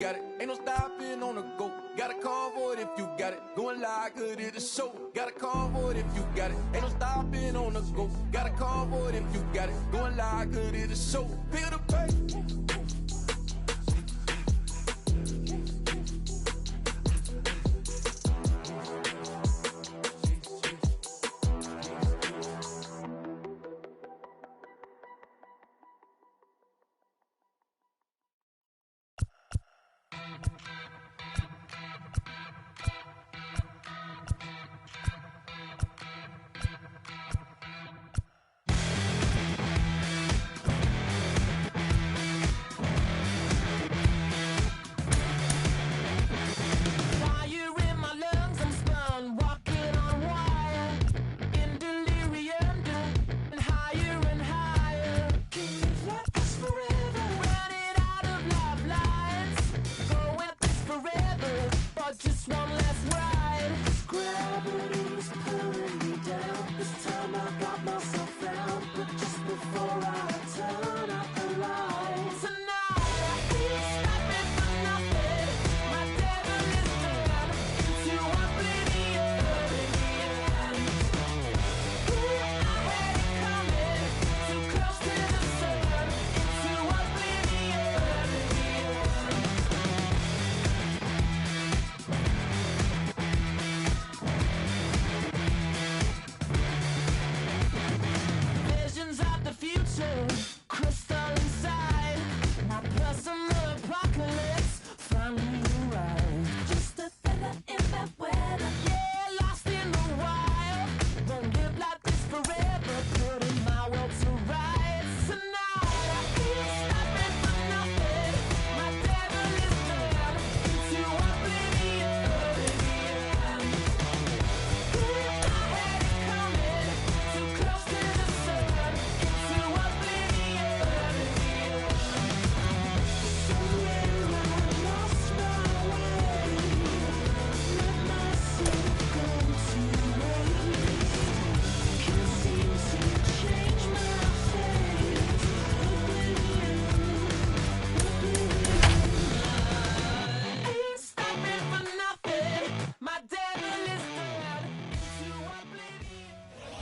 got it. Ain't no stopping on the go. Got a convoy if you got it. Going live, good at the show. Got a convoy if you got it. Ain't no stopping on the go. Got a convoy if you got it. Going live, good at the show. Pick up the pace.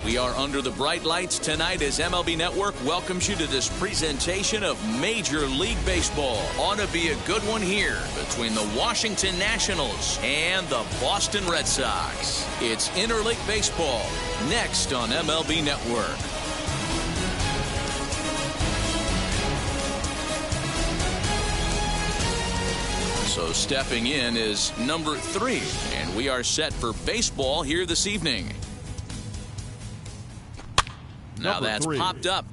We are under the bright lights tonight as MLB Network welcomes you to this presentation of Major League Baseball. Ought to be a good one here between the Washington Nationals and the Boston Red Sox. It's Interleague Baseball next on MLB Network. So stepping in is number 3, and we are set for baseball here this evening. Now that's popped up.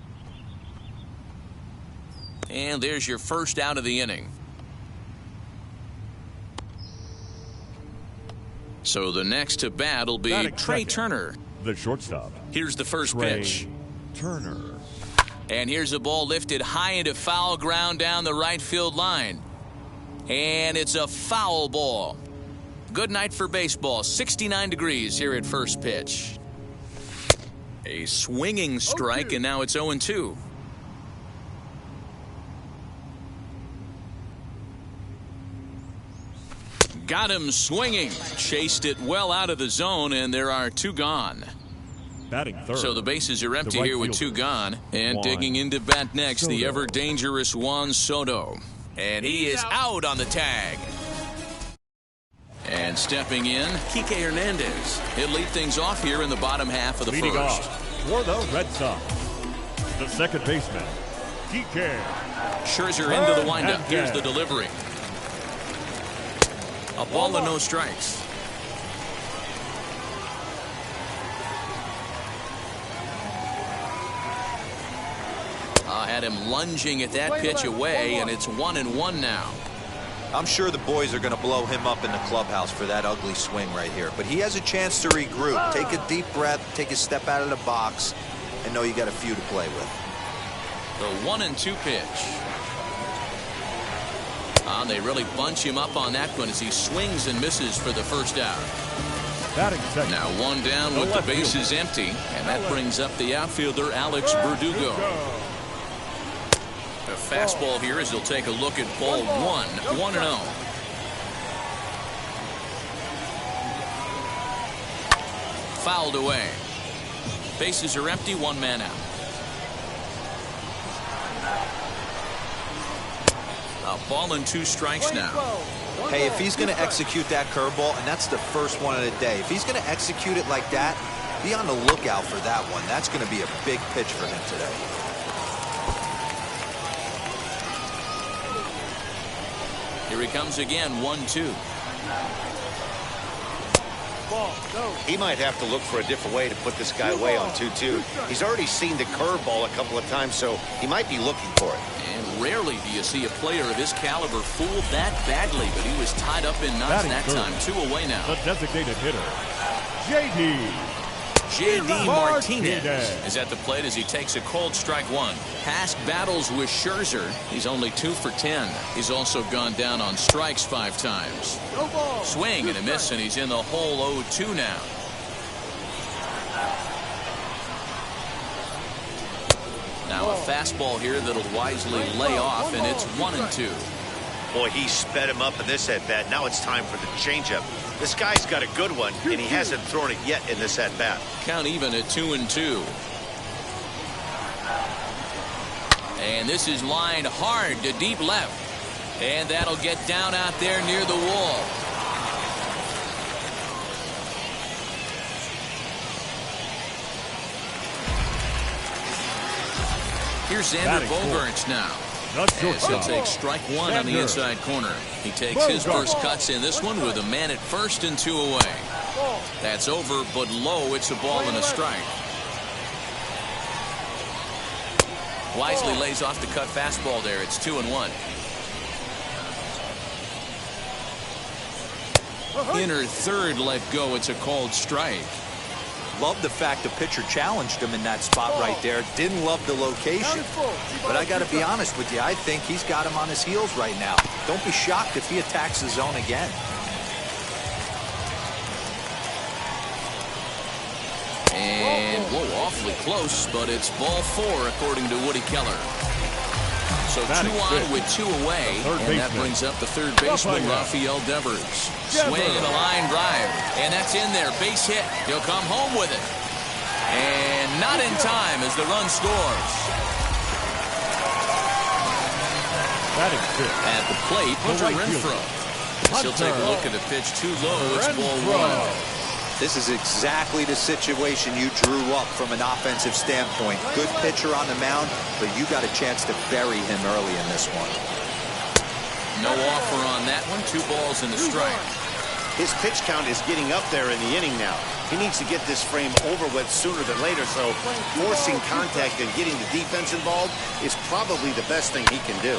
And there's your first out of the inning. So the next to bat will be Trey Turner. The shortstop. Here's the first Trey pitch. Turner. And here's a ball lifted high into foul ground down the right field line. And it's a foul ball. Good night for baseball. 69 degrees here at first pitch. A swinging strike, and now it's 0-2. Got him swinging. Chased it well out of the zone, and there are 2 gone. Batting third. So the bases are empty here with 2 gone. And digging into bat next, the ever-dangerous Juan Soto. And he is out on the tag. And stepping in, Kike Hernandez. He'll lead things off here in the bottom half of the Leading first. off for the Red Sox, the second baseman, Kike Scherzer into the windup. Here's the delivery. A ball and no strikes. Had him lunging at that pitch away, and it's 1-1 now. I'm sure the boys are going to blow him up in the clubhouse for that ugly swing right here. But he has a chance to regroup. Take a deep breath, take a step out of the box, and know you got a few to play with. The 1-2 pitch. They really bunch him up on that one as he swings and misses for the first out. Batting second. Now 1 down with the bases empty, and that brings up the outfielder Alex Verdugo. fastball here as he'll take a look at ball one. 1-0. Fouled away. Bases are empty, 1 man out. A ball and 2 strikes now. Hey, if he's going to execute that curveball, and that's the first one of the day, if he's going to execute it like that, be on the lookout for that one. That's going to be a big pitch for him today. Here he comes again, 1-2. He might have to look for a different way to put this guy away on 2-2. He's already seen the curveball a couple of times, so he might be looking for it. And rarely do you see a player of his caliber fooled that badly, but he was tied up in knots that time. 2 away now. The designated hitter, J.D. Martinez is at the plate as he takes a cold strike 1. Past battles with Scherzer, he's only 2 for 10. He's also gone down on strikes 5 times. Swing and a miss, and he's in the hole 0-2 now. Now a fastball here that'll wisely lay off, and it's 1-2. Boy, he sped him up in this at-bat. Now it's time for the changeup. This guy's got a good one, and he hasn't thrown it yet in this at-bat. Count even at 2-2. And this is lined hard to deep left. And that'll get down out there near the wall. Here's Xander Bogaerts now. As he'll take strike 1 on the inside corner. He takes his first cuts in this one with a man at first and 2 away. That's over, but low. It's a ball and a strike. Wisely lays off the cut fastball there. It's 2-1. Inner third let go. It's a called strike. Love the fact the pitcher challenged him in that spot right there. Didn't love the location. But I got to be honest with you, I think he's got him on his heels right now. Don't be shocked if he attacks the zone again. And, whoa, awfully close, but it's ball 4 according to Woody Keller. So 2 on with 2 away, and that brings up the third baseman, Rafael Devers. Swing and a line drive, and that's in there. Base hit. He'll come home with it. And not in time as the run scores. At the plate, Hunter Renfroe. He'll take a look at a pitch too low. It's ball 1. This is exactly the situation you drew up from an offensive standpoint. Good pitcher on the mound, but you got a chance to bury him early in this one. No offer on that one. 2 balls and a strike. His pitch count is getting up there in the inning now. He needs to get this frame over with sooner than later, so forcing contact and getting the defense involved is probably the best thing he can do.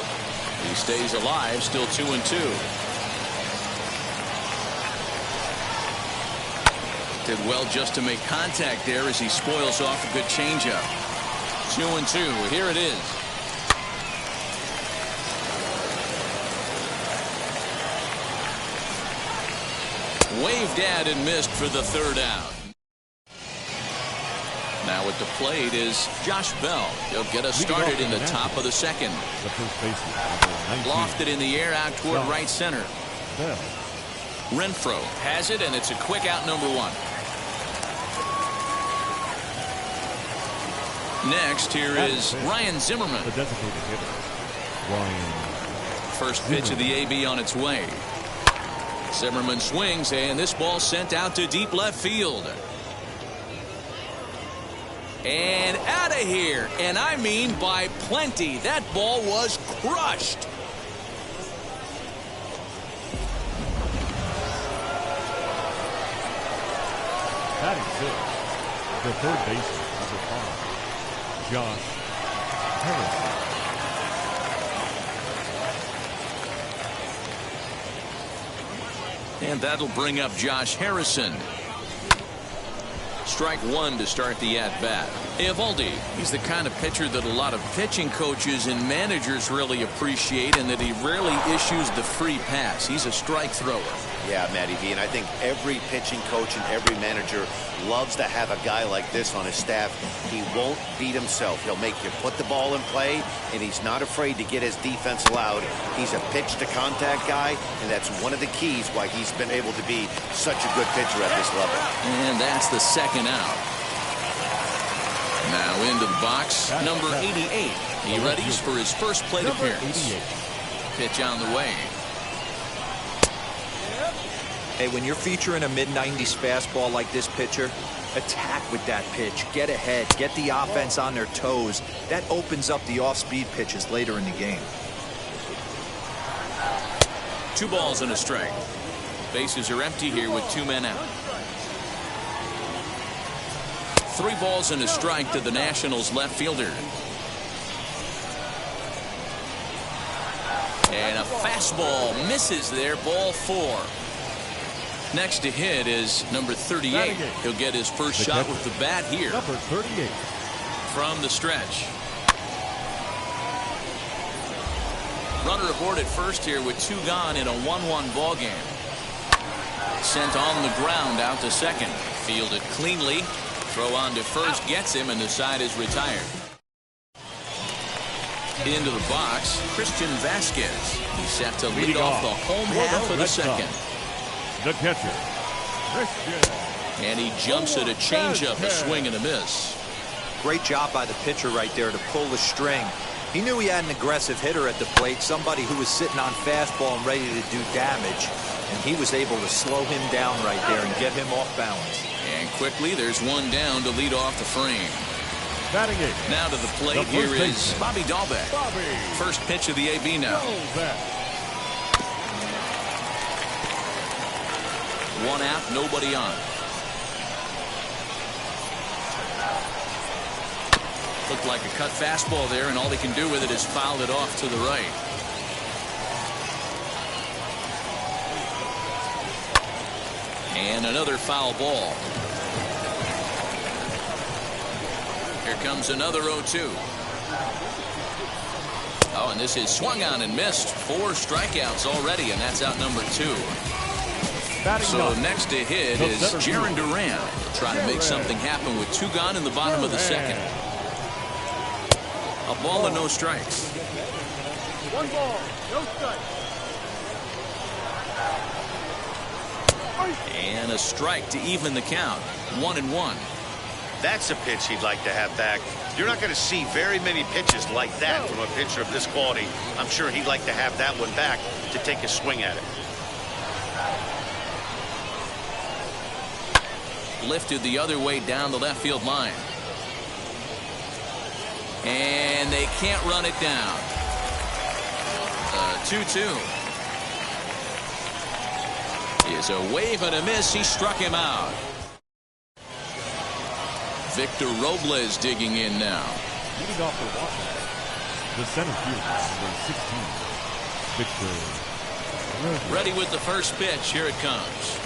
He stays alive, still 2-2. Did well just to make contact there as he spoils off a good changeup. 2-2. Here it is. Waved at and missed for the 3rd out. Now at the plate is Josh Bell. He'll get us started in the top of the 2nd. Lofted in the air out toward right center. Renfroe has it, and it's a quick out, number 1. Next, here is Ryan Zimmerman. The designated hitter, Ryan. First pitch of the AB on its way. Zimmerman swings, and this ball sent out to deep left field. And out of here. And I mean by plenty. That ball was crushed. Batting 6, the third baseman, number 5, Josh Harrison. And that'll bring up Josh Harrison. Strike 1 to start the at-bat. Eovaldi, he's the kind of pitcher that a lot of pitching coaches and managers really appreciate, and that he rarely issues the free pass. He's a strike thrower. Yeah, Matty V, and I think every pitching coach and every manager loves to have a guy like this on his staff. He won't beat himself. He'll make you put the ball in play, and he's not afraid to get his defense allowed. He's a pitch-to-contact guy, and that's one of the keys why he's been able to be such a good pitcher at this level. And that's the second out. Now into the box, number 88. He readies for his first plate appearance. Pitch on the way. Hey, when you're featuring a mid-90s fastball like this pitcher, attack with that pitch. Get ahead. Get the offense on their toes. That opens up the off-speed pitches later in the game. 2 balls and a strike. Bases are empty here with 2 men out. 3 balls and a strike to the Nationals left fielder. And a fastball misses there, ball 4. Next to hit is number 38. He'll get his first shot with the bat here. Number 38. From the stretch. Runner aboard at first here with 2 gone in a 1-1 ball game. Sent on the ground out to second. Fielded cleanly. Throw on to first gets him, and the side is retired. Into the box, Christian Vasquez. He's set to lead off the home half of the second. The catcher, Christian. And he jumps at a changeup, a swing and a miss. Great job by the pitcher right there to pull the string. He knew he had an aggressive hitter at the plate, somebody who was sitting on fastball and ready to do damage, and he was able to slow him down right there and get him off balance. And quickly, there's 1 down to lead off the frame. Batting it. Now to the plate, here is Bobby Dalbec. First pitch of the AB now. 1 out, nobody on. Looked like a cut fastball there, and all they can do with it is foul it off to the right. And another foul ball. Here comes another 0-2. Oh, and this is swung on and missed. 4 strikeouts already, and that's out number 2. So next to hit is Jarren Duran. Trying to make something happen with 2 gone in the bottom of the second. A ball and no strikes. 1 ball, no strikes. And a strike to even the count. 1-1. That's a pitch he'd like to have back. You're not going to see very many pitches like that from a pitcher of this quality. I'm sure he'd like to have that one back to take a swing at it. Lifted the other way down the left field line. And they can't run it down. 2-2. Is a wave and a miss. He struck him out. Victor Robles digging in now. Leading off for Washington, the center fielder, number 16, Victor. Ready with the first pitch. Here it comes.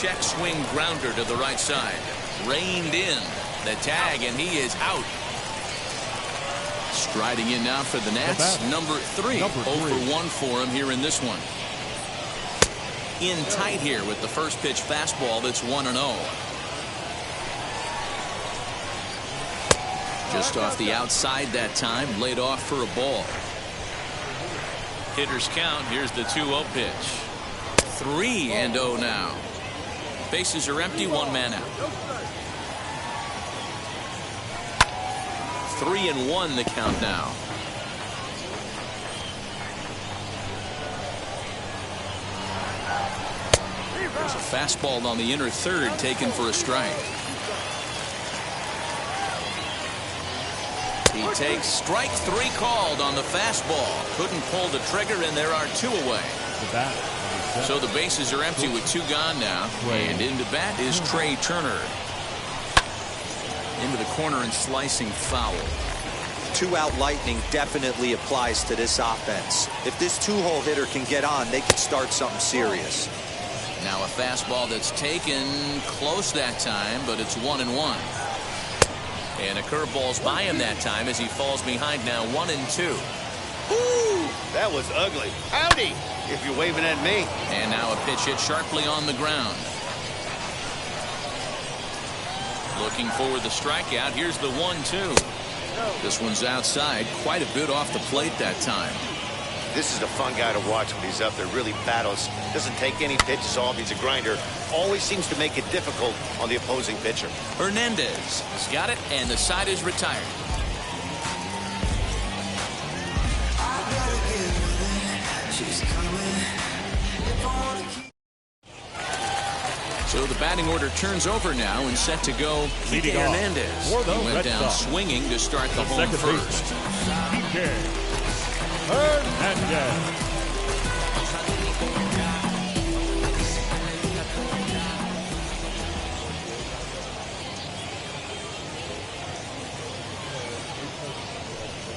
Check swing grounder to the right side. Reined in. The tag, and he is out. Striding in now for the Nats, number 3. 0 for 1 for him here in this one. In tight here with the first pitch fastball. That's 1-0. Just off the outside that time, laid off for a ball. Hitters count. Here's the 2-0 pitch. 3-0 now. Bases are empty, 1 man out. 3-1 the count now. There's a fastball on the inner third taken for a strike. He takes strike 3 called on the fastball. Couldn't pull the trigger, and there are 2 away. So the bases are empty with 2 gone now. And into bat is Trey Turner. Into the corner and slicing foul. 2-out lightning definitely applies to this offense. If this 2-hole hitter can get on, they can start something serious. Now a fastball that's taken close that time, but it's 1-1. And a curveball's by him that time as he falls behind now 1-2. Ooh, that was ugly. Howdy, if you're waving at me. And now a pitch hit sharply on the ground. Looking for the strikeout. Here's the 1-2. This one's outside, quite a bit off the plate that time. This is a fun guy to watch when he's up there. Really battles. Doesn't take any pitches off. He's a grinder. Always seems to make it difficult on the opposing pitcher. Hernandez has got it, and the side is retired. So the batting order turns over now and set to go. Kike Hernandez. He went down swinging to start the home first. Kike Hernandez.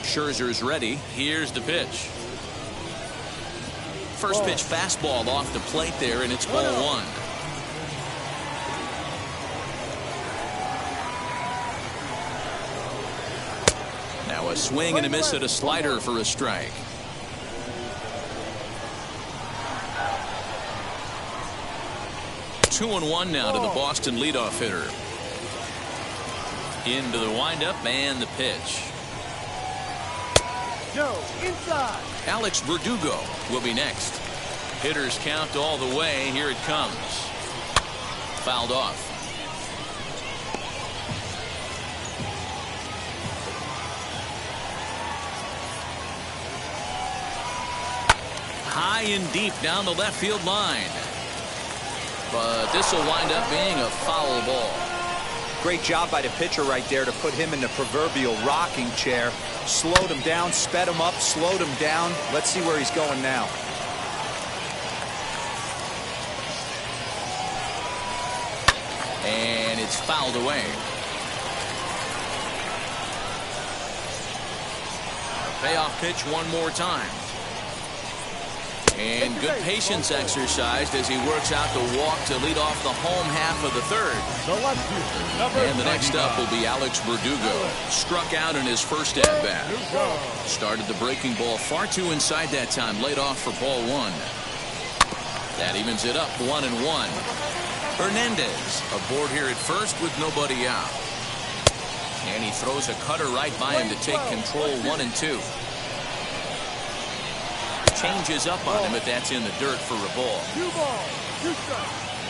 Scherzer's ready. Here's the pitch. First pitch fastball off the plate there, and it's ball one. Now a swing and a miss at a slider for a strike. Two and one now to the Boston leadoff hitter. Into the windup and the pitch. Inside. Alex Verdugo will be next. Hitters count all the way. Here it comes. Fouled off. High and deep down the left field line. But this will wind up being a foul ball. Great job by the pitcher right there to put him in the proverbial rocking chair. Slowed him down, sped him up, slowed him down. Let's see where he's going now. And it's fouled away. Payoff pitch one more time. And good patience exercised as he works out the walk to lead off the home half of the third. And the next up will be Alex Verdugo. Struck out in his first at-bat. Started the breaking ball far too inside that time. Laid off for ball one. That evens it up 1-1. Hernandez aboard here at first with nobody out. And he throws a cutter right by him to take control 1-2. Changes up on him, but that's in the dirt for a ball.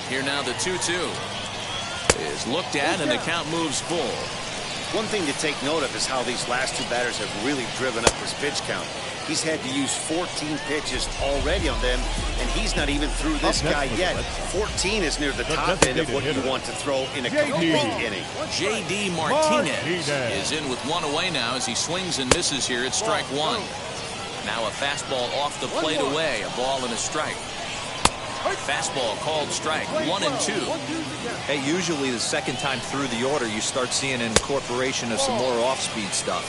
Here now the 2-2 is looked at, and the count moves full. One thing to take note of is how these last two batters have really driven up his pitch count. He's had to use 14 pitches already on them, and he's not even through this guy yet. 14 is near the top end of what you want to throw in a complete inning. J.D. Martinez is in with one away now as he swings and misses here at strike one. Now a fastball off the plate away, a ball and a strike. Fastball called strike, 1-2. Hey, usually the second time through the order, you start seeing an incorporation of some more off-speed stuff.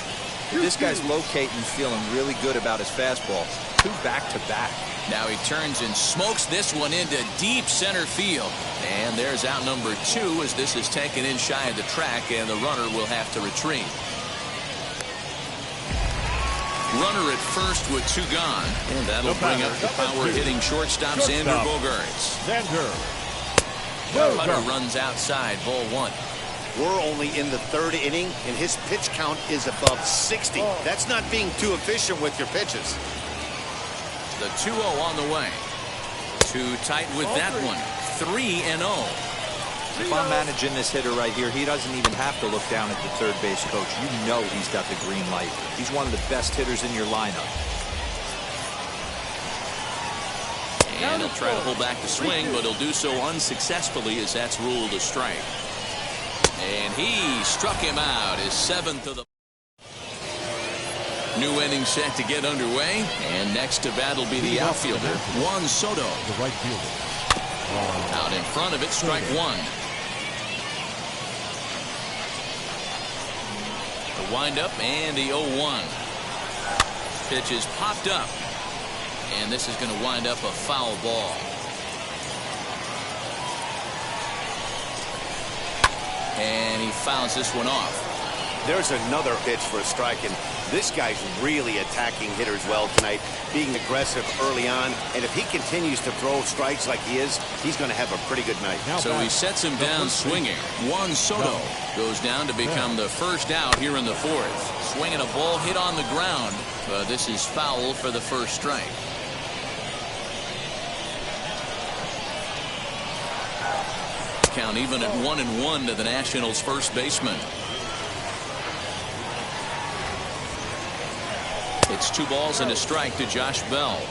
But this guy's locating, feeling really good about his fastball. Two back-to-back. Now he turns and smokes this one into deep center field. And there's out number 2 as this is taken in shy of the track, and the runner will have to retreat. Runner at first with 2 gone, and that'll bring up the power-hitting shortstop Xander Bogaerts. Cutter runs outside, ball 1. We're only in the 3rd inning, and his pitch count is above 60. That's not being too efficient with your pitches. The 2-0 on the way. Too tight with that one. 3-0. If I'm managing this hitter right here, he doesn't even have to look down at the third base coach. You know he's got the green light. He's one of the best hitters in your lineup. And he'll try to pull back the swing, but he'll do so unsuccessfully as that's ruled a strike. And he struck him out, his 7th of the... New inning set to get underway, and next to bat will be the outfielder, Juan Soto. The right fielder. Out in front of it, strike 1. The windup and the 0-1. Pitch is popped up. And this is going to wind up a foul ball. And he fouls this one off. There's another pitch for a strike, and this guy's really attacking hitters well tonight, being aggressive early on. And if he continues to throw strikes like he is, he's going to have a pretty good night. So he sets him down swinging. Juan Soto goes down to become the first out here in the fourth. Swinging a ball hit on the ground, but this is foul for the first strike. Count even at 1-1 to the Nationals' first baseman. It's 2 balls and a strike to Josh Bell.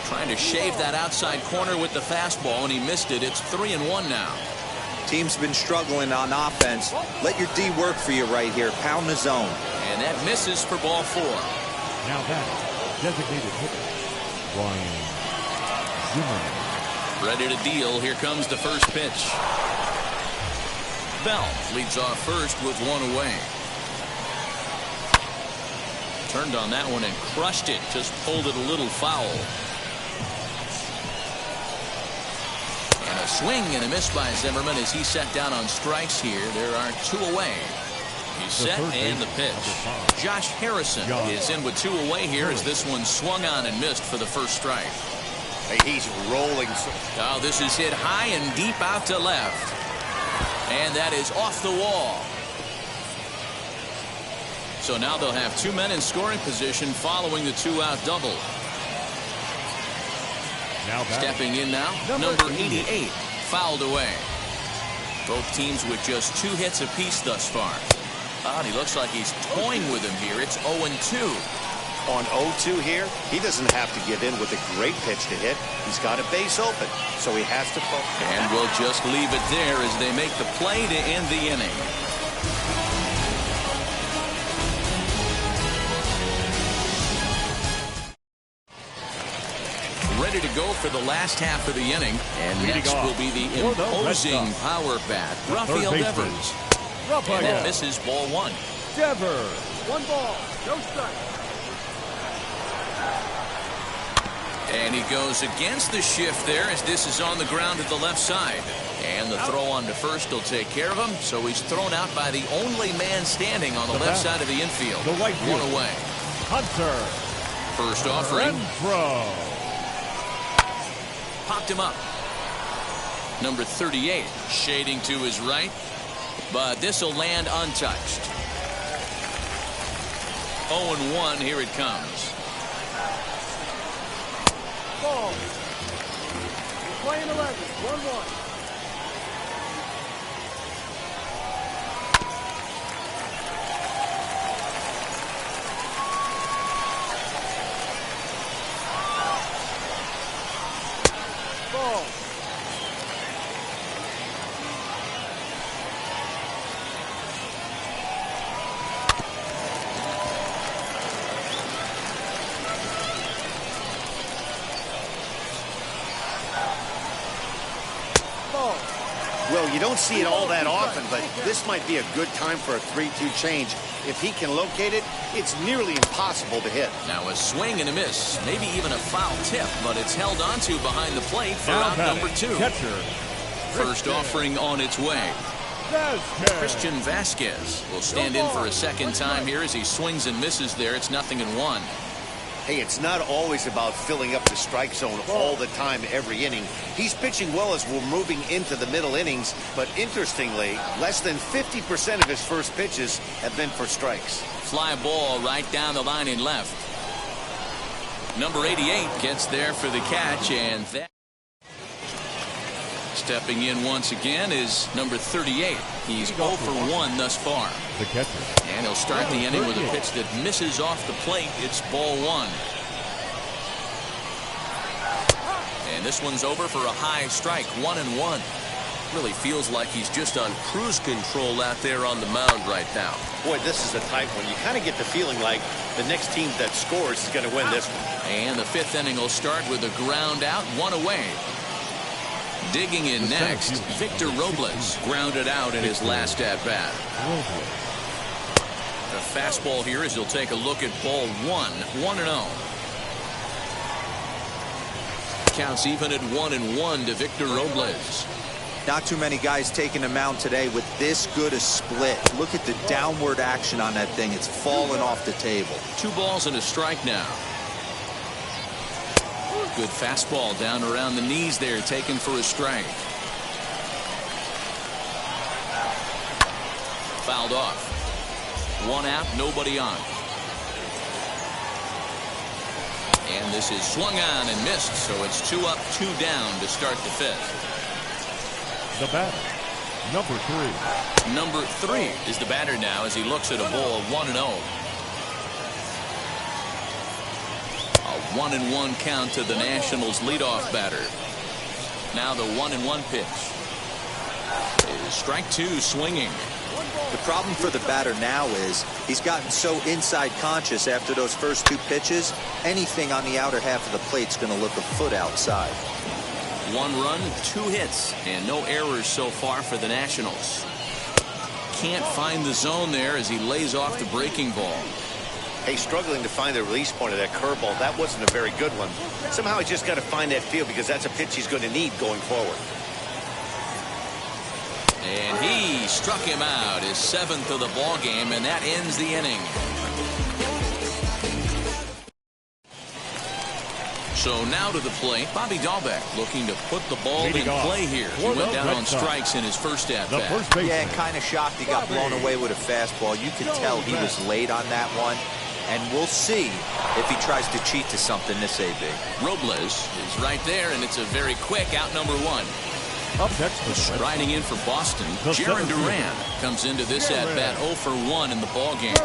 Trying to shave that outside corner with the fastball, and he missed it. It's 3-1 now. Team's been struggling on offense. Let your D work for you right here. Pound the zone. And that misses for ball 4. Now that designated hitter, Ryan Zimmerman. Ready to deal. Here comes the first pitch. Bell leads off first with 1 away. Turned on that one and crushed it. Just pulled it a little foul. And a swing and a miss by Zimmerman as he set down on strikes here. There are 2 away. He's set and the pitch. Josh Harrison is in with 2 away here as this one swung on and missed for the first strike. Hey, he's rolling. Oh, this is hit high and deep out to left. And that is off the wall. So now they'll have 2 men in scoring position following the 2-out double. Now stepping in now, number 88, fouled away. Both teams with just 2 hits apiece thus far. And he looks like he's toying with him here. It's 0-2. On 0-2 here, he doesn't have to give in with a great pitch to hit. He's got a base open, so he has to focus. And we'll just leave it there as they make the play to end the inning. Ready to go for the last half of the inning. And next will be the imposing power bat, Rafael Devers. And that misses ball 1. Devers. 1 ball, no strike. And he goes against the shift there as this is on the ground at the left side. And the throw on to first will take care of him. So he's thrown out by the only man standing on the left side of the infield. The right 1 away. Hunter. First offering. Throw. Popped him up. Number 38 shading to his right. But this will land untouched. 0-1. Here it comes. Ball. We're playing 11. 1-1. Ball. Well, you don't see it all that often, but this might be a good time for a 3-2 change. If he can locate it, it's nearly impossible to hit. Now a swing and a miss, maybe even a foul tip, but it's held onto behind the plate for out number 2. Catcher. First offering on its way. Christian Vasquez will stand in for a second time here as he swings and misses there. It's 0-1. Hey, it's not always about filling up the strike zone all the time every inning. He's pitching well as we're moving into the middle innings, but interestingly, less than 50% of his first pitches have been for strikes. Fly ball right down the line in left. Number 88 gets there for the catch, and that stepping in once again is number 38. He's 0 for 1 thus far. The catcher. And he'll start the inning with a pitch that misses off the plate. It's ball 1. And this one's over for a high strike, 1-1. Really feels like he's just on cruise control out there on the mound right now. Boy, this is the type when you kind of get the feeling like the next team that scores is going to win this one. And the 5th inning will start with a ground out, 1 away. Digging in next, Victor Robles grounded out in his last at-bat. The fastball here as he'll take a look at ball 1, 1-0. Counts even at 1-1 to Victor Robles. Not too many guys taking the mound today with this good a split. Look at the downward action on that thing. It's falling off the table. 2 balls and a strike now. Good fastball down around the knees there, taken for a strike. Fouled off. 1 out, nobody on. And this is swung on and missed, so it's 2 up, 2 down to start the 5th. The batter, number 3. Number 3 is the batter now as he looks at a ball 1-0. A 1-1 count to the Nationals leadoff batter. Now the 1-1 pitch is strike 2, swinging. The problem for the batter now is he's gotten so inside conscious after those first 2 pitches. Anything on the outer half of the plate's going to look a foot outside. 1 run, 2 hits, and no errors so far for the Nationals. Can't find the zone there as he lays off the breaking ball. Hey, struggling to find the release point of that curveball. That wasn't a very good one. Somehow he's just got to find that feel because that's a pitch he's going to need going forward. And he struck him out, his 7th of the ball game, and that ends the inning. So now to the plate, Bobby Dahlbeck looking to put the ball in play here. He went down on strikes in his first at-bat. Yeah, kind of shocked he got blown away with a fastball. You could tell he was late on that one. And we'll see if he tries to cheat to something this AB. Robles is right there, and it's a very quick out number 1. Up next, striding in for Boston, Jarren Duran comes into this at-bat 0 for 1 in the ballgame.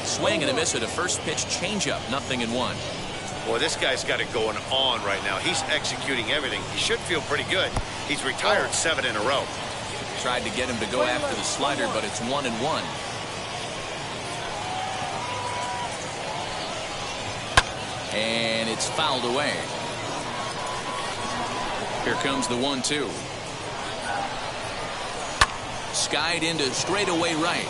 Swing and a miss at a first pitch changeup, 0-1. Boy, this guy's got it going on right now. He's executing everything. He should feel pretty good. He's retired 7 in a row. Tried to get him to go after the slider, but it's 1-1. And it's fouled away. Here comes the 1-2. Skied into straightaway right.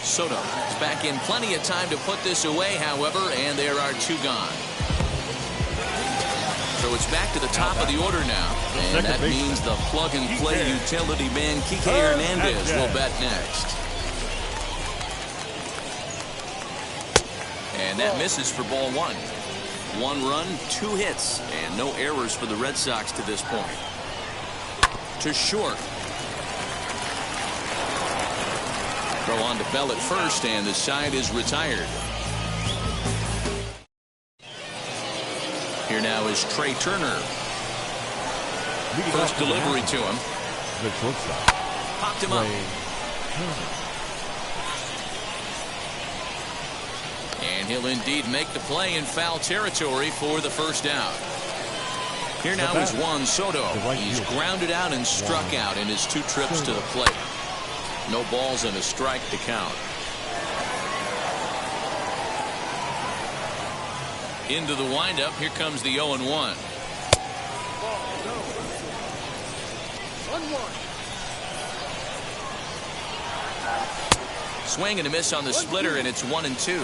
Soto is back in plenty of time to put this away, however, and there are 2 gone. So it's back to the top of the order now, and that means the plug-and-play utility man Kike Hernandez will bat next. And that misses for ball 1. 1 run, 2 hits, and no errors for the Red Sox to this point. To short. Throw on to Bell at first, and the side is retired. Here now is Trey Turner. First delivery to him. The shortstop. Popped him up. And he'll indeed make the play in foul territory for the first out. Here now is Juan Soto. He's grounded out and struck out in his 2 trips to the plate. No balls and a strike to count. Into the windup. Here comes the 0-1. 1-1. Swing and a miss on the splitter, and it's 1-2.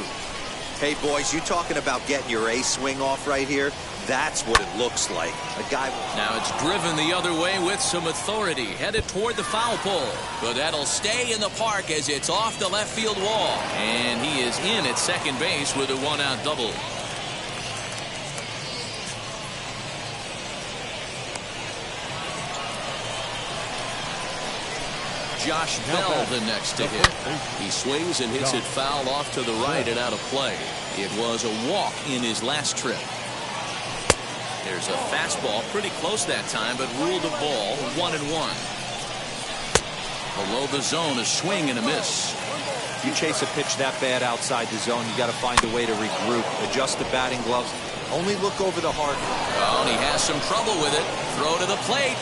Hey, boys, you talking about getting your A swing off right here? That's what it looks like. A guy. Now it's driven the other way with some authority, headed toward the foul pole. But that'll stay in the park as it's off the left field wall. And he is in at second base with a 1-out double. Josh Bell the next to hit. He swings and hits it foul off to the right and out of play. It was a walk in his last trip. There's a fastball pretty close that time, but ruled a ball 1-1. Below the zone, a swing and a miss. If you chase a pitch that bad outside the zone, you got to find a way to regroup, adjust the batting gloves, only look over the heart. Oh, and he has some trouble with it. Throw to the plate.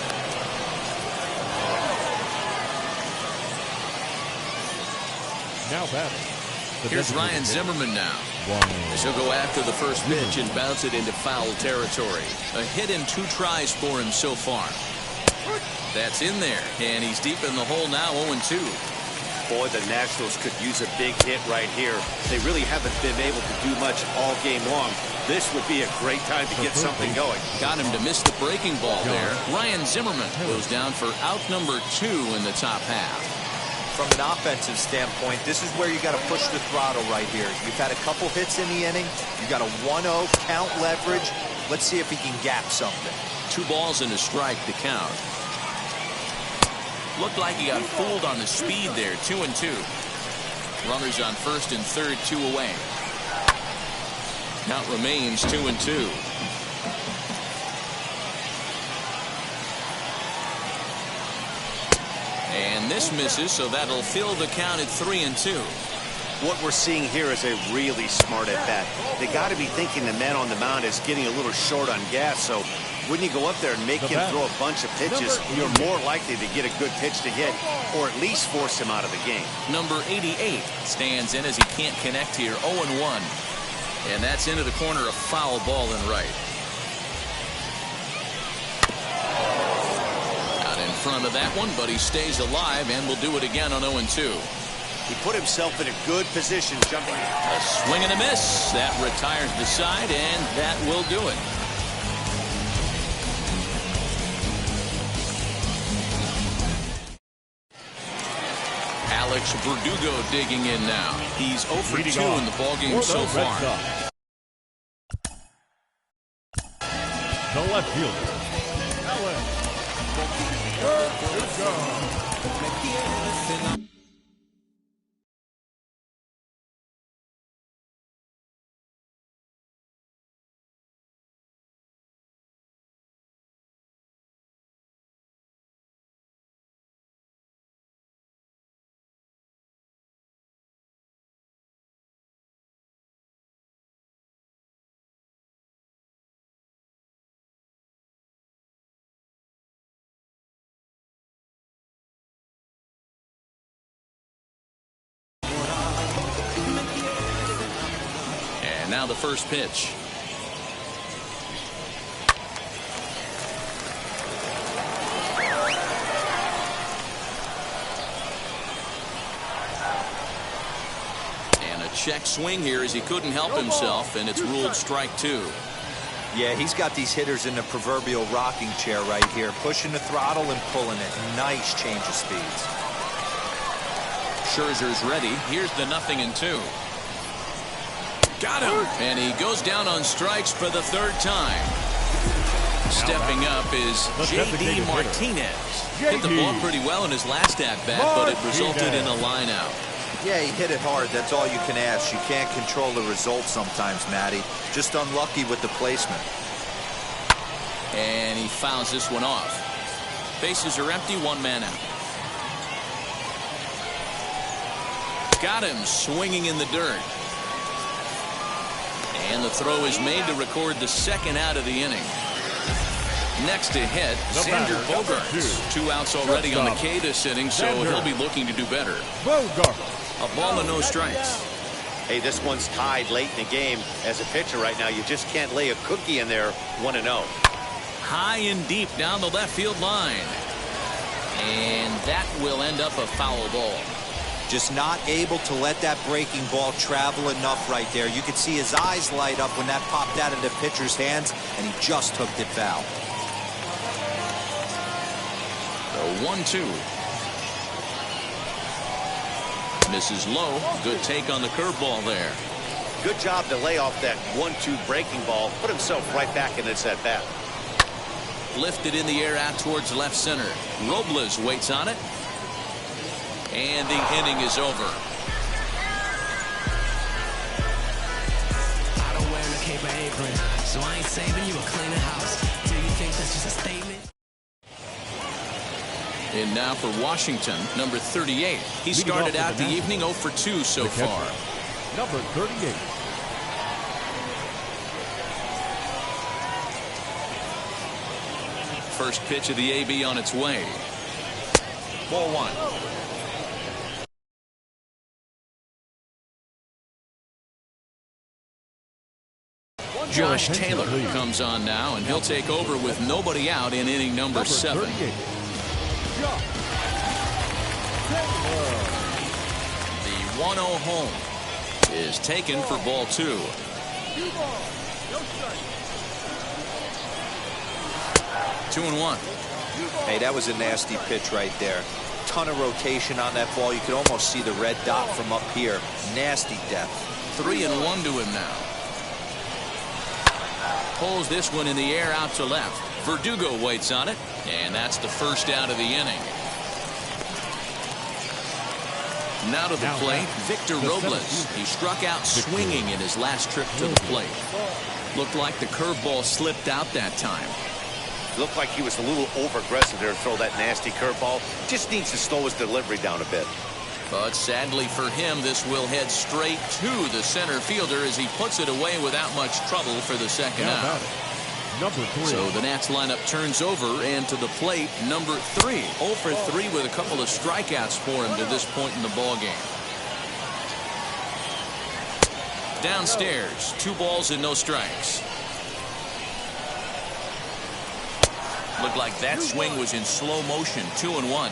Now batting. Here's Ryan Zimmerman now. As he'll go after the first pitch and bounce it into foul territory. A hit in 2 tries for him so far. That's in there, and he's deep in the hole now, 0-2. Boy, the Nationals could use a big hit right here. They really haven't been able to do much all game long. This would be a great time to get something going. Got him to miss the breaking ball there. Ryan Zimmerman goes down for out number 2 in the top half. From an offensive standpoint, this is where you got to push the throttle right here. You've had a couple hits in the inning. You got a 1-0 count leverage. Let's see if he can gap something. 2 balls and a strike to count. Looked like he got fooled on the speed there. 2-2. Runners on first and third, 2 away. Count remains 2-2. And this misses, so that'll fill the count at 3-2. What we're seeing here is a really smart at-bat. They got to be thinking the man on the mound is getting a little short on gas, so when you go up there and make him throw a bunch of pitches, you're more likely to get a good pitch to hit, or at least force him out of the game. Number 88 stands in as he can't connect here. 0-1. And that's into the corner, a foul ball and right. Out in front of that one, but he stays alive and will do it again on 0-2. He put himself in a good position jumping. A swing and a miss. That retires the side, and that will do it. Alex Verdugo digging in now. He's 0 for 2 in the ballgame so far. The left fielder, Alex Verdugo. Now the first pitch. And a check swing here as he couldn't help himself, and it's ruled strike 2. Yeah, he's got these hitters in the proverbial rocking chair right here, pushing the throttle and pulling it. Nice change of speeds. Scherzer's ready. Here's the 0-2. Got him, and he goes down on strikes for the 3rd time. Stepping up is J.D. Martinez. Hit the ball pretty well in his last at-bat, but it resulted in a line-out. Yeah, he hit it hard. That's all you can ask. You can't control the result sometimes, Matty. Just unlucky with the placement. And he fouls this one off. Bases are empty, 1 man out. Got him swinging in the dirt. And the throw is made to record the 2nd out of the inning. Next to hit, Xander Bogaerts. 2 outs already on the K this inning, so he'll be looking to do better. A ball and no strikes. Hey, this one's tied late in the game. As a pitcher right now, you just can't lay a cookie in there. 1-0. High and deep down the left field line. And that will end up a foul ball. Just not able to let that breaking ball travel enough right there. You could see his eyes light up when that popped out of the pitcher's hands, and he just hooked it foul. The 1-2. Misses low. Good take on the curveball there. Good job to lay off that 1-2 breaking ball. Put himself right back in this at-bat. Lifted in the air out towards left center. Robles waits on it. And the inning is over. I don't wear a cape or apron, so I ain't saving you a cleaner house. Do you think that's just a statement? And now for Washington, number 38. He started out the evening 0 for 2 so far. Number 38. First pitch of the AB on its way. Ball 1. Josh Taylor comes on now, and he'll take over with nobody out in inning number 7. 1-0 home is taken for ball 2. 2 balls. No strike. 2-1. Hey, that was a nasty pitch right there. Ton of rotation on that ball. You could almost see the red dot from up here. Nasty depth. 3-1 to him now. Pulls this one in the air out to left. Verdugo waits on it, and that's the first out of the inning. Now to the plate, Victor Robles. He struck out swinging in his last trip to the plate. Looked like the curveball slipped out that time. Looked like he was a little over-aggressive there to throw that nasty curveball. Just needs to slow his delivery down a bit. But sadly for him, this will head straight to the center fielder as he puts it away without much trouble for the second out. Number 3. So the Nats lineup turns over, and to the plate, number 3. 0 for 3 with a couple of strikeouts for him to this point in the ballgame. Downstairs, 2 balls and no strikes. Looked like that swing was in slow motion. 2-1.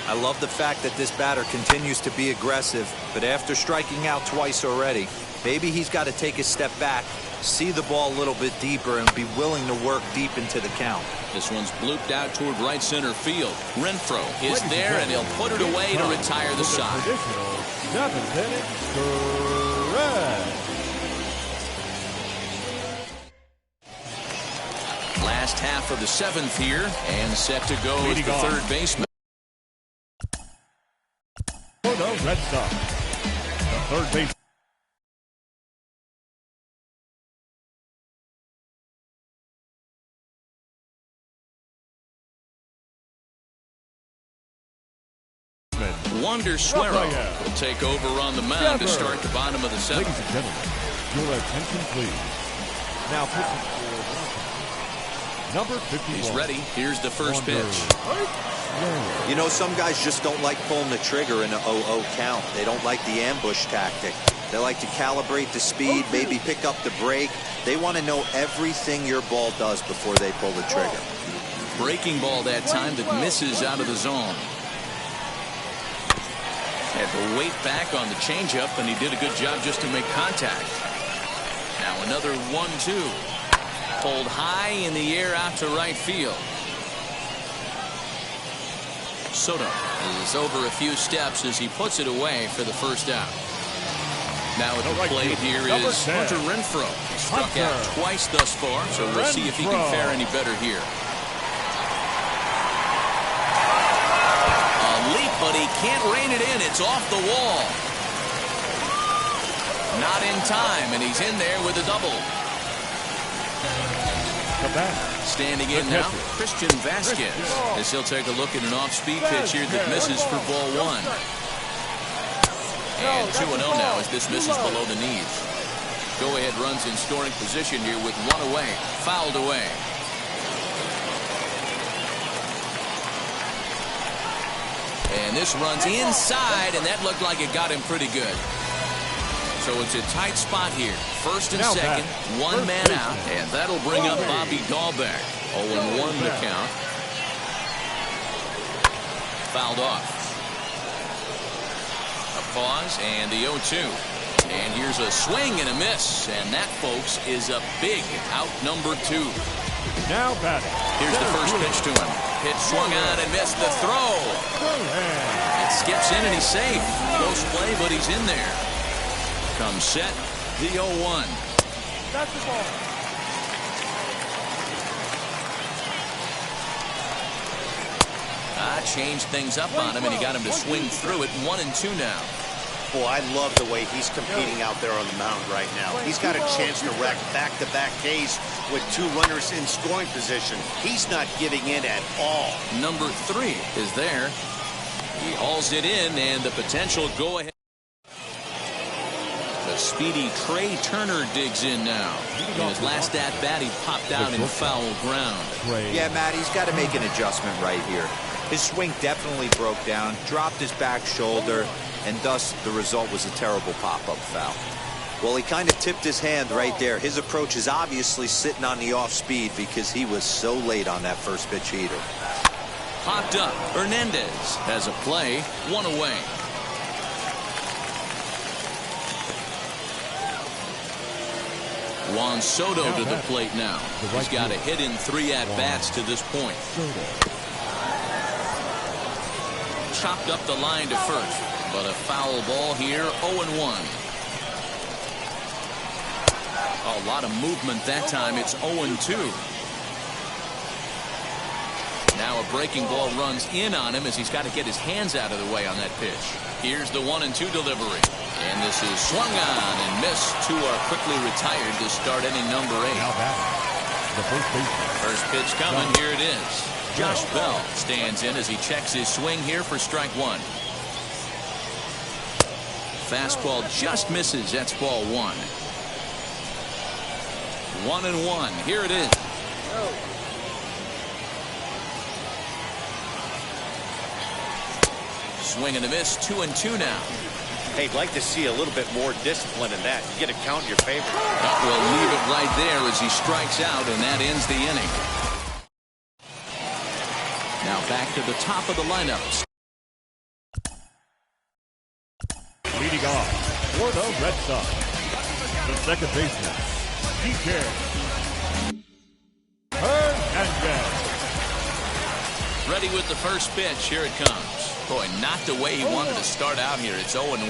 I love the fact that this batter continues to be aggressive, but after striking out twice already, maybe he's got to take a step back, see the ball a little bit deeper, and be willing to work deep into the count. This one's blooped out toward right center field. Renfroe is there, and he'll put it away to retire the side. Traditional 7th inning stretch. Last half of the 7th here, and set to go is the third baseman. For the Red Sox, the third base. Wander Suero will take over on the mound to start the bottom of the 7th. Ladies and gentlemen, your attention please. Now pitching for number 51. He's ready. Here's the first pitch. You know, some guys just don't like pulling the trigger in an 0-0 count. They don't like the ambush tactic. They like to calibrate the speed, maybe pick up the brake. They want to know everything your ball does before they pull the trigger. Breaking ball that time that misses out of the zone. Had to wait back on the changeup, and he did a good job just to make contact. Now another 1-2. Pulled high in the air out to right field. Soto is over a few steps as he puts it away for the first out. Now at the plate here is Hunter Renfroe. He struck out twice thus far, so we'll see if he can fare any better here. A leap, but he can't rein it in. It's off the wall. Not in time, and he's in there with a double. Standing in now, Christian Vasquez, as he'll take a look at an off-speed pitch here that misses for ball 1. And 2-0 now as this misses below the knees. Go-ahead runs in scoring position here with 1 away, fouled away. And this runs inside, and that looked like it got him pretty good. So it's a tight spot here. First and second, 1 man out, and that'll bring up Bobby Dahlbeck. 0-1 the count. Fouled off. A pause, and the 0-2. And here's a swing and a miss, and that, folks, is a big out number 2. Now batting. Here's the first pitch to him. Pitch swung on and missed the throw. It skips in, and he's safe. Close play, but he's in there. Comes set, the 0-1. That's the ball. Changed things up on him, and he got him to swing through it. 1-2 now. Boy, I love the way he's competing out there on the mound right now. He's got a chance to rack back-to-back Ks with 2 runners in scoring position. He's not giving in at all. Number 3 is there. He hauls it in, and the potential go-ahead. The speedy Trey Turner digs in now. In his last at-bat, he popped out in foul ground. Yeah, Matt, he's got to make an adjustment right here. His swing definitely broke down, dropped his back shoulder, and thus the result was a terrible pop-up foul. Well, he kind of tipped his hand right there. His approach is obviously sitting on the off-speed because he was so late on that first pitch heater. Popped up. Hernandez has a play, 1 away. Juan Soto to the plate now. He's got a hit in 3 at-bats to this point. Chopped up the line to first, but a foul ball here, 0-1. A lot of movement that time. It's 0-2. Now a breaking ball runs in on him as he's got to get his hands out of the way on that pitch. Here's the 1-2 delivery. And this is swung on and missed. 2 are quickly retired to start inning number 8. Now batting, the first baseman. First pitch coming. Here it is. Josh Bell stands in as he checks his swing here for strike 1. Fastball just misses. That's ball 1. 1-1. Here it is. Swing and a miss. 2-2 now. Hey, I'd like to see a little bit more discipline in that. You get a count in your favor. We'll leave it right there as he strikes out, and that ends the inning. Now back to the top of the lineups. Leading off for the Red Sox, the second baseman, Kike Hernandez. Ready with the first pitch. Here it comes. Boy, not the way he wanted to start out here. It's 0-1.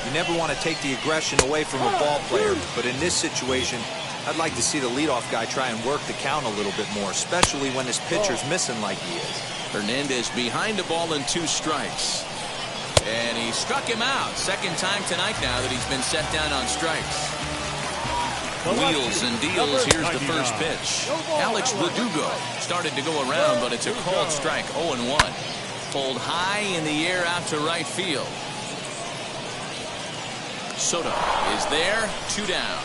You never want to take the aggression away from a ball player, but in this situation, I'd like to see the leadoff guy try and work the count a little bit more, especially when his pitcher's missing like he is. Hernandez behind the ball and 2 strikes. And he struck him out. Second time tonight now that he's been set down on strikes. Wheels and deals. Here's the first pitch. Alex Verdugo started to go around, but it's a called strike. 0-1. Pulled high in the air out to right field. Soto is there. 2 down.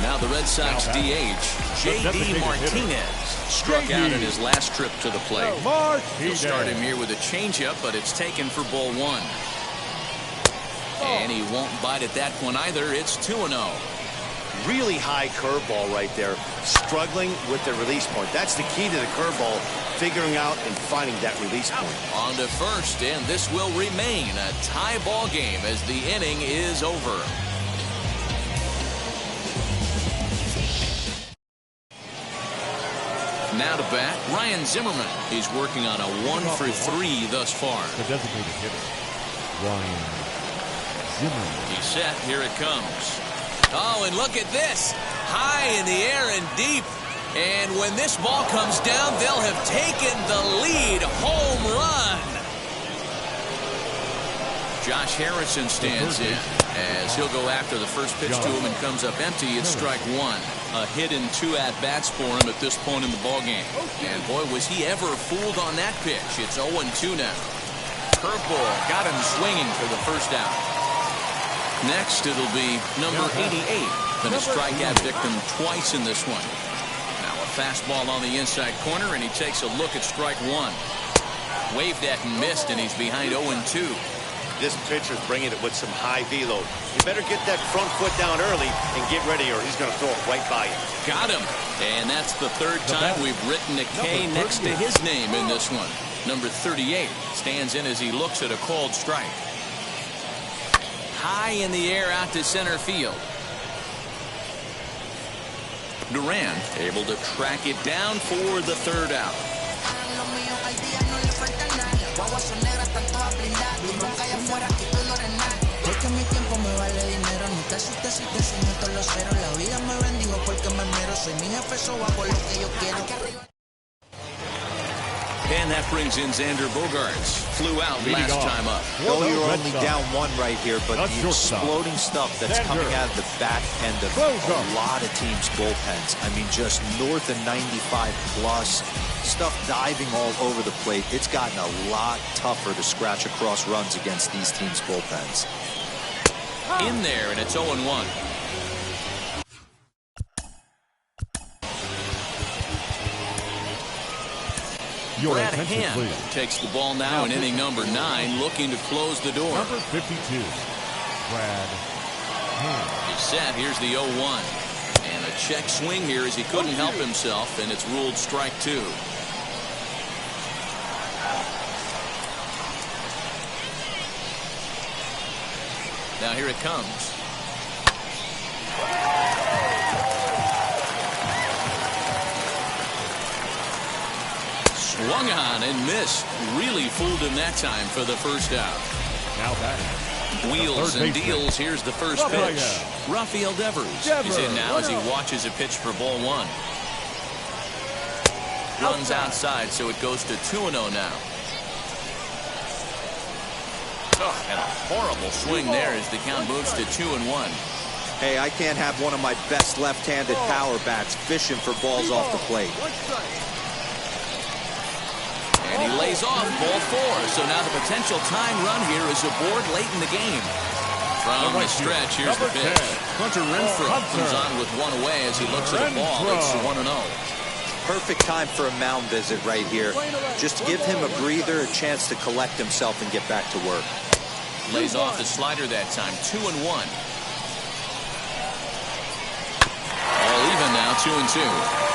Now the Red Sox DH, J.D. Martinez, struck out in his last trip to the plate. He'll start him here with a changeup, but it's taken for ball 1. And he won't bite at that one either. It's 2-0. Really high curveball right there. Struggling with the release point. That's the key to the curveball, figuring out and finding that release point. On to first, and this will remain a tie ball game as the inning is over. Now to bat, Ryan Zimmerman. He's working on a 1-for-3 thus far. The designated hitter, Ryan Zimmerman. He's set. Here it comes. Oh, and look at this. High in the air and deep. And when this ball comes down, they'll have taken the lead. Home run. Josh Harrison stands in as he'll go after the first pitch to him and comes up empty. It's strike 1. A hit in 2 at-bats for him at this point in the ballgame. And boy, was he ever fooled on that pitch. It's 0-2 now. Curveball got him swinging for the first out. Next, it'll be number 88. Been a strikeout victim twice in this one. Now a fastball on the inside corner, and he takes a look at strike 1. Waved at and missed, and he's behind 0-2. This pitcher's bringing it with some high velo. You better get that front foot down early and get ready, or he's going to throw it right by you. Got him. And that's the 3rd time we've written a K next to his name in this one. Number 38 stands in as he looks at a called strike. High in the air out to center field. Duran able to track it down for the 3rd out. And that brings in Xander Bogaerts. Flew out last time up. Though you're only down 1 right here, but the exploding stuff that's coming out of the back end of a lot of teams' bullpens. I mean, just north of 95 plus. Stuff diving all over the plate. It's gotten a lot tougher to scratch across runs against these teams' bullpens. In there, and it's 0-1. Brad Hand takes the ball now in inning number 9, looking to close the door. Number 52, Brad Hand. He's set. Here's the 0-1. And a check swing here as he couldn't help himself, and it's ruled strike 2. Now here it comes. Swung on and missed. Really fooled him that time for the first out. Now back. Wheels and deals. Here's the first pitch. Rafael Devers is in now as he watches a pitch for ball one. Runs outside, so it goes to 2-0 now. Oh, and a horrible swing there as the count moves to 2-1. Hey, I can't have one of my best left-handed power bats fishing for balls off the plate. And he lays off ball four. So now the potential tying run here is aboard late in the game. From the stretch, here's the pitch. Hunter Renfroe comes on with one away as he looks at the ball. It's 1-0. Perfect time for a mound visit right here. Just give him a breather, a chance to collect himself and get back to work. Lays off the slider that time. 2-1. All even now, 2-2.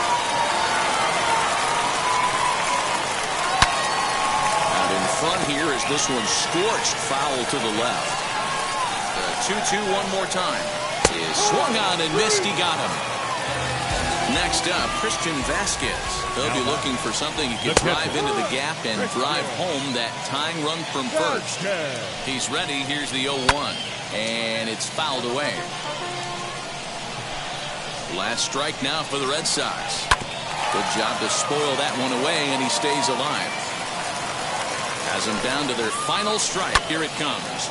Front here as this one scorched foul to the left. The 2-2 one more time. Is swung on and missed. He got him. Next up, Christian Vasquez. He'll be looking for something he can drive into the gap and drive home that tying run from first. He's ready. Here's the 0-1. And it's fouled away. Last strike now for the Red Sox. Good job to spoil that one away, and he stays alive. Has them down to their final strike. Here it comes.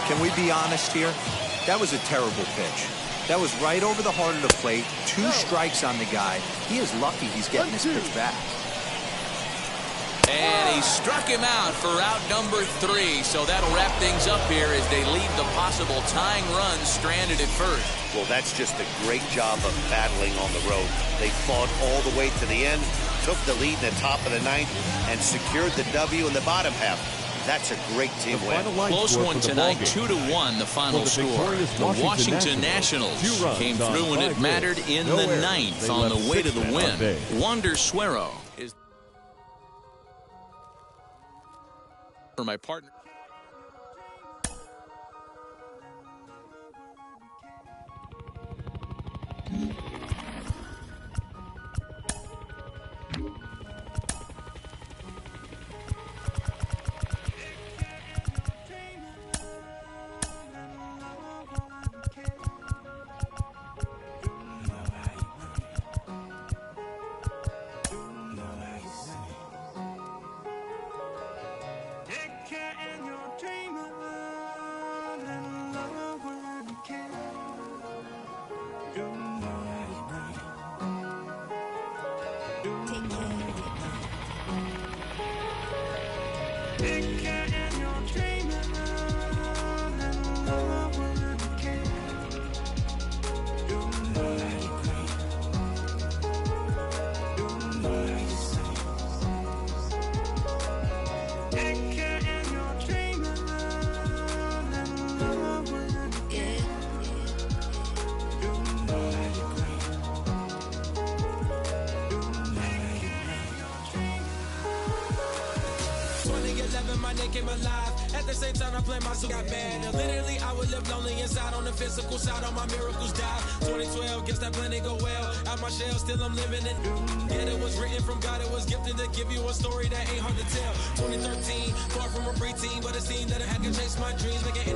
Can we be honest here? That was a terrible pitch. That was right over the heart of the plate. 2 strikes on the guy. He is lucky he's getting his pitch back. And he struck him out for out number 3. So that'll wrap things up here as they leave the possible tying run stranded at first. Well, that's just a great job of battling on the road. They fought all the way to the end, took the lead in the top of the 9th, and secured the W in the bottom half. That's a great team win. Close one tonight, 2-1 the final score. The Washington Nationals came through when it mattered in the 9th on the way to the win. Wander Suero is for my partner. Came alive. At the same time, I play my got bad. And literally, I would live lonely inside on the physical side. All my miracles died. 2012, guess that plan didn't go well. Out my shell, still I'm living in. Yeah, it was written from God. It was gifted to give you a story that ain't hard to tell. 2013, far from a preteen, but it seemed that I had to chase my dreams, making